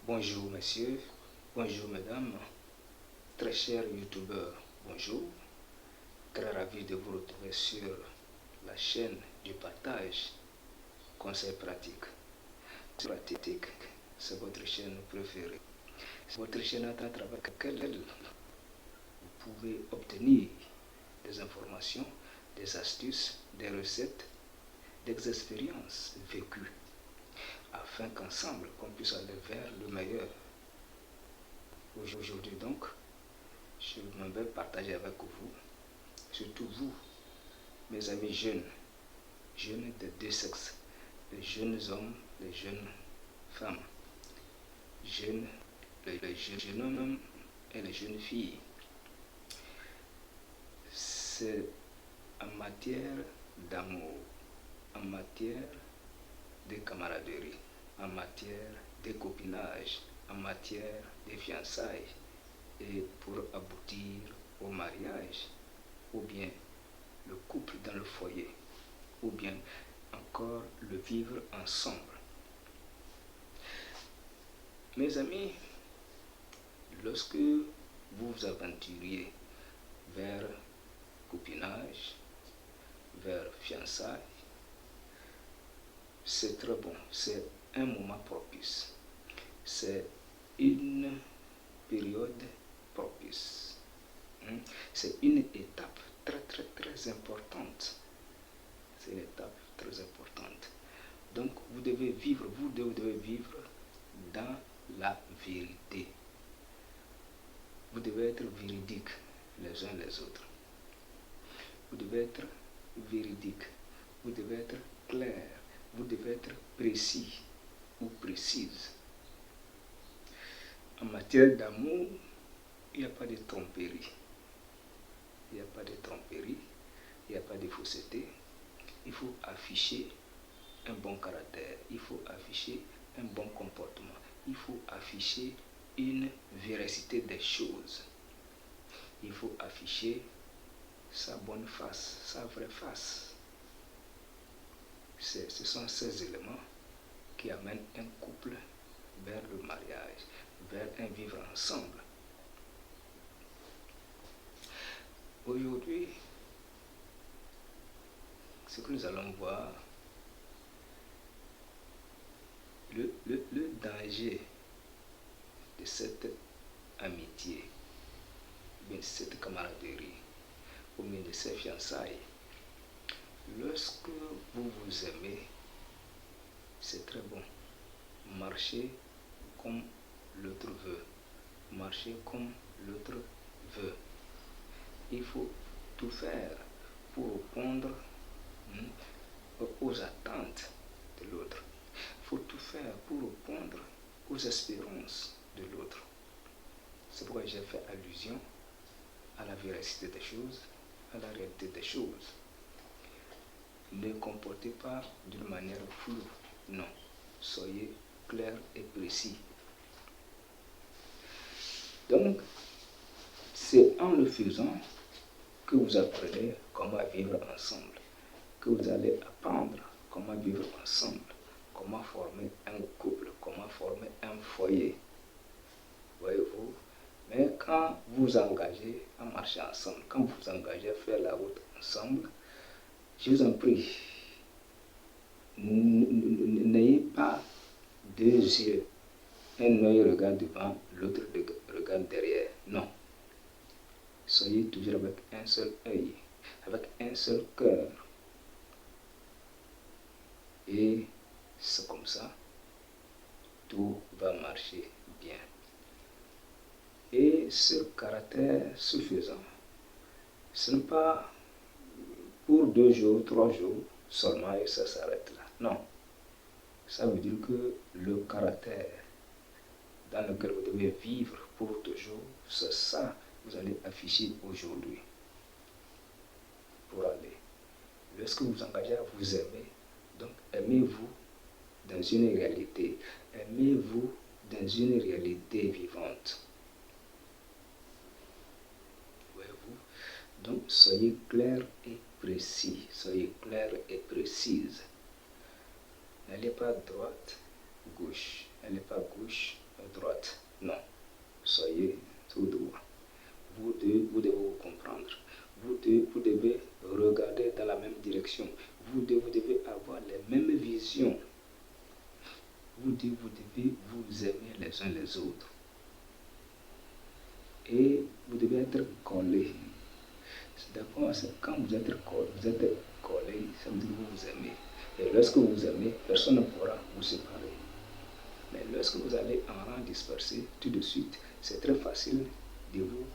Bonjour messieurs, bonjour mesdames, très chers youtubeurs, bonjour. Très ravi de vous retrouver sur la chaîne du partage, conseils pratiques. Pratique, c'est votre chaîne préférée. C'est votre chaîne à travers laquelle vous pouvez obtenir des informations, des astuces, des recettes, des expériences vécues, afin qu'ensemble, qu'on puisse aller vers le meilleur. Aujourd'hui donc, je vais partager avec vous, surtout vous, mes amis jeunes de deux sexes, les jeunes hommes, les jeunes femmes, les jeunes hommes et les jeunes filles. C'est en matière d'amour, en matière de camaraderie, en matière de copinage, en matière de fiançailles, et pour aboutir au mariage, ou bien le couple dans le foyer, ou bien encore le vivre ensemble. Mes amis, lorsque vous vous aventuriez vers copinage, vers fiançailles, c'est très bon, c'est un moment propice, c'est une période propice, c'est une étape très importante, c'est une étape très importante. Donc vous devez vivre dans la vérité. Vous devez être véridique les uns les autres. Vous devez être véridique. Vous devez être clair. Vous devez être précis ou précise. En matière d'amour, il n'y a pas de tromperie. Il n'y a pas de tromperie. Il n'y a pas de fausseté. Il faut afficher un bon caractère. Il faut afficher un bon comportement. Il faut afficher une véracité des choses. Il faut afficher sa bonne face, sa vraie face. Ce sont ces éléments qui amènent un couple vers le mariage, vers un vivre ensemble. Aujourd'hui, ce que nous allons voir, le danger de cette amitié, de cette camaraderie, ou bien de ces fiançailles. Lorsque vous vous aimez, c'est très bon. Marchez comme l'autre veut. Marchez comme l'autre veut. Il faut tout faire pour répondre aux attentes de l'autre. Il faut tout faire pour répondre aux espérances de l'autre. C'est pourquoi j'ai fait allusion à la véracité des choses, à la réalité des choses. Ne comportez pas d'une manière floue, non. Soyez clair et précis. Donc, c'est en le faisant que vous apprenez comment vivre ensemble, que vous allez apprendre comment vivre ensemble, comment former un couple, comment former un foyer. Voyez-vous? Mais quand vous engagez à marcher ensemble, quand vous vous engagez à faire la route ensemble, je vous en prie, n'ayez pas deux yeux. Un œil regarde devant, l'autre regarde derrière. Non. Soyez toujours avec un seul œil, avec un seul cœur. Et c'est comme ça, tout va marcher bien. Et ce caractère suffisant, ce n'est pas pour 2 jours, 3 jours seulement et ça s'arrête là. Non. Ça veut dire que le caractère dans lequel vous devez vivre pour toujours, c'est ça que vous allez afficher aujourd'hui. Pour aller. Lorsque vous vous engagez à vous aimer, donc aimez-vous dans une réalité. Aimez-vous dans une réalité vivante. Voyez-vous? Donc soyez clair et précis. Soyez clair et précise. N'allez pas à droite, gauche. Elle n'est pas gauche, droite. Non. Soyez tout droit. Vous devez vous comprendre. Vous devez regarder dans la même direction. Vous devez avoir les mêmes visions. Vous devez vous aimer les uns les autres. Et vous devez être collés. D'accord, quand vous êtes collés, ça veut dire que vous vous aimez. Et lorsque vous aimez, personne ne pourra vous séparer. Mais lorsque vous allez en rang dispersé, tout de suite, c'est très facile de vous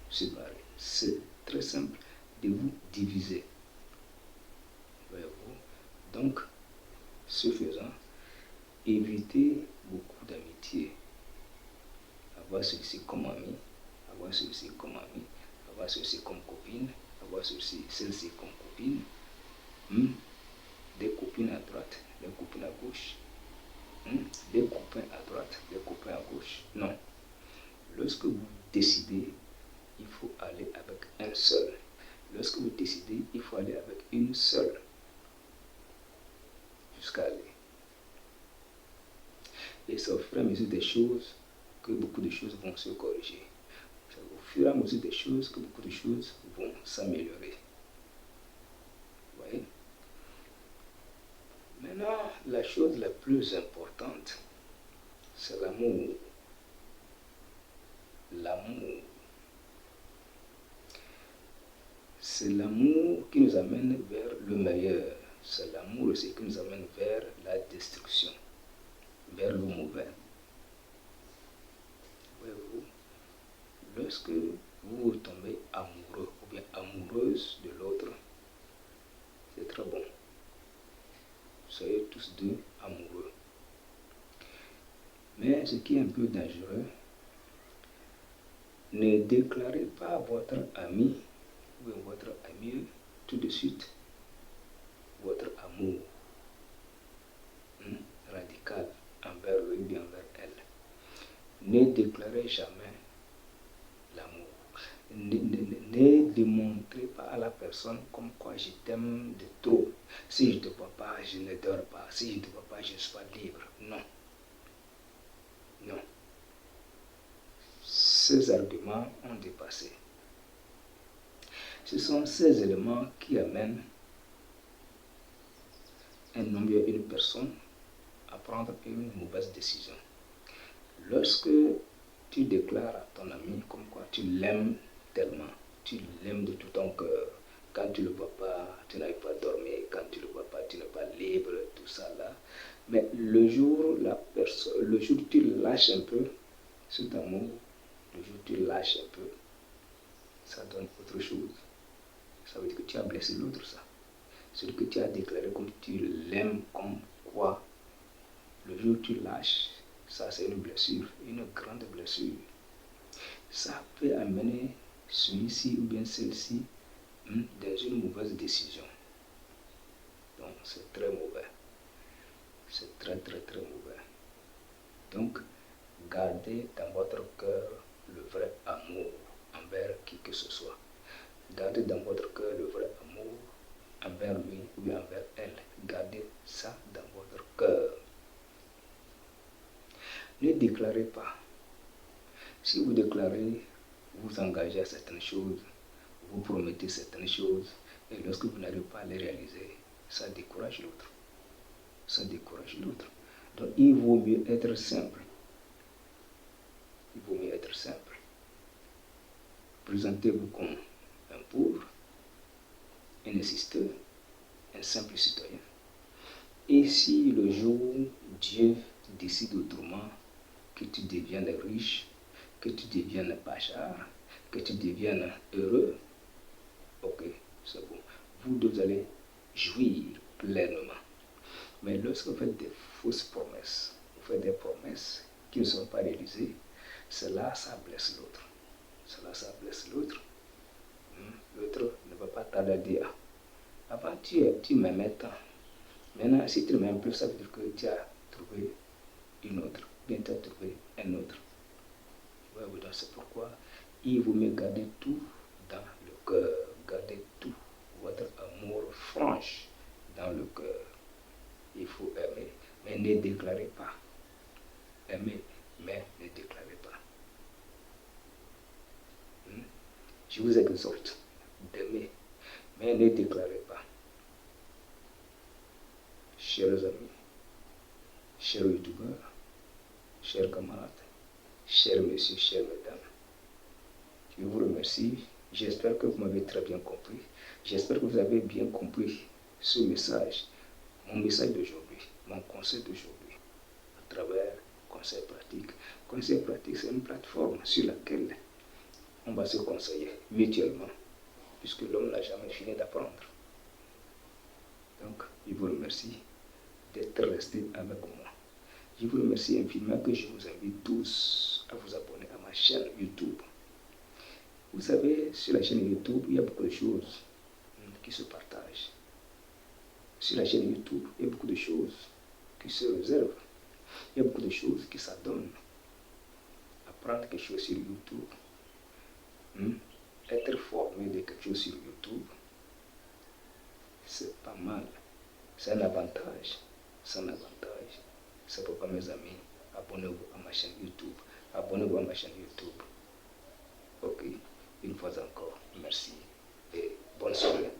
séparer. C'est très simple de vous diviser. Voyez-vous? Donc, ce faisant, évitez beaucoup d'amitié. Avoir ceci comme ami, avoir ceci comme ami, avoir ceci comme copine, avoir ceci comme copine. Des copines à droite, des copines à gauche. Des copains à droite, des copains à gauche. Non. Lorsque vous décidez, il faut aller avec un seul. Lorsque vous décidez, il faut aller avec une seule. Jusqu'à aller. Et c'est au fur et à mesure des choses que beaucoup de choses vont se corriger. C'est au fur et à mesure des choses que beaucoup de choses vont s'améliorer. Vous voyez? Maintenant, la chose la plus importante, c'est l'amour. L'amour. C'est l'amour qui nous amène vers le meilleur. C'est l'amour aussi qui nous amène vers la destruction, vers le mauvais. Voyez-vous, lorsque vous tombez amoureux ou bien amoureuse de l'autre, c'est très bon. Soyez tous deux amoureux. Mais ce qui est un peu dangereux, ne déclarez pas votre ami ou votre amie tout de suite votre amour radical envers lui ou bien envers elle. Ne déclarez jamais l'amour. Ne démontrez pas à la personne comme quoi je t'aime de trop. Si je ne te vois pas, je ne dors pas. Si je ne te vois pas, je ne suis pas libre. Non. Non. Ces arguments ont dépassé. Ce sont ces éléments qui amènent un homme ou une personne à prendre une mauvaise décision. Lorsque tu déclares à ton ami comme quoi tu l'aimes tellement, tu l'aimes de tout ton cœur, quand tu ne le vois pas, tu n'arrives pas à dormir, quand tu ne le vois pas, tu n'es pas libre, tout ça là. Mais le jour où tu lâches un peu cet amour, le jour où tu lâches un peu, ça donne autre chose. Ça veut dire que tu as blessé l'autre, ça. Celui que tu as déclaré comme tu l'aimes, comme quoi, le jour où tu lâches, ça c'est une blessure, une grande blessure. Ça peut amener celui-ci ou bien celle-ci dans une mauvaise décision. Donc c'est très mauvais. C'est très très très mauvais. Donc gardez dans votre cœur le vrai amour envers qui que ce soit. Gardez dans votre cœur le vrai amour envers lui ou bien envers elle. Gardez ça dans votre cœur. Ne déclarez pas. Si vous déclarez, vous engagez à certaines choses, vous promettez certaines choses, et lorsque vous n'arrivez pas à les réaliser, ça décourage l'autre. Ça décourage l'autre. Donc il vaut mieux être simple. Il vaut mieux être simple. Présentez-vous comme un pauvre, un assisteur, un simple citoyen. Et si le jour où Dieu décide autrement, que tu deviennes riche, que tu deviennes pachard, que tu deviennes heureux, ok, c'est bon. Vous allez jouir pleinement. Mais lorsque vous faites des fausses promesses, vous faites des promesses qui ne sont pas réalisées, cela, ça blesse l'autre. Cela, ça blesse l'autre. L'autre ne va pas tarder à dire, avant tu m'aimais tant. Maintenant, si tu ne m'aimes plus, ça veut dire que tu as trouvé une autre, bien tu as trouvé un autre. Ouais, donc c'est pourquoi il vaut mieux garder tout dans le cœur, garder tout, votre amour franche dans le cœur. Il faut aimer mais ne déclarez pas. Aimez, mais ne déclarez pas. Je vous exhorte d'aimer, mais ne déclarez pas. Chers amis, chers youtubeurs, chers camarades, chers messieurs, chères mesdames, je vous remercie. J'espère que vous m'avez très bien compris. J'espère que vous avez bien compris ce message, mon message d'aujourd'hui, mon conseil d'aujourd'hui, à travers Conseil Pratique. Conseil Pratique, c'est une plateforme sur laquelle on va se conseiller mutuellement, puisque l'homme n'a jamais fini d'apprendre. Donc, je vous remercie d'être resté avec moi. Je vous remercie infiniment que je vous invite tous à vous abonner à ma chaîne YouTube. Vous savez, sur la chaîne YouTube, il y a beaucoup de choses qui se partagent. Sur la chaîne YouTube, il y a beaucoup de choses qui se réservent. Il y a beaucoup de choses qui s'adonnent. Apprendre quelque chose sur YouTube, être formé de quelque chose sur YouTube, c'est pas mal. C'est un avantage. C'est un avantage. C'est pourquoi, mes amis, abonnez-vous à ma chaîne YouTube. Abonnez-vous à ma chaîne YouTube. Ok, une fois encore, merci et bonne soirée.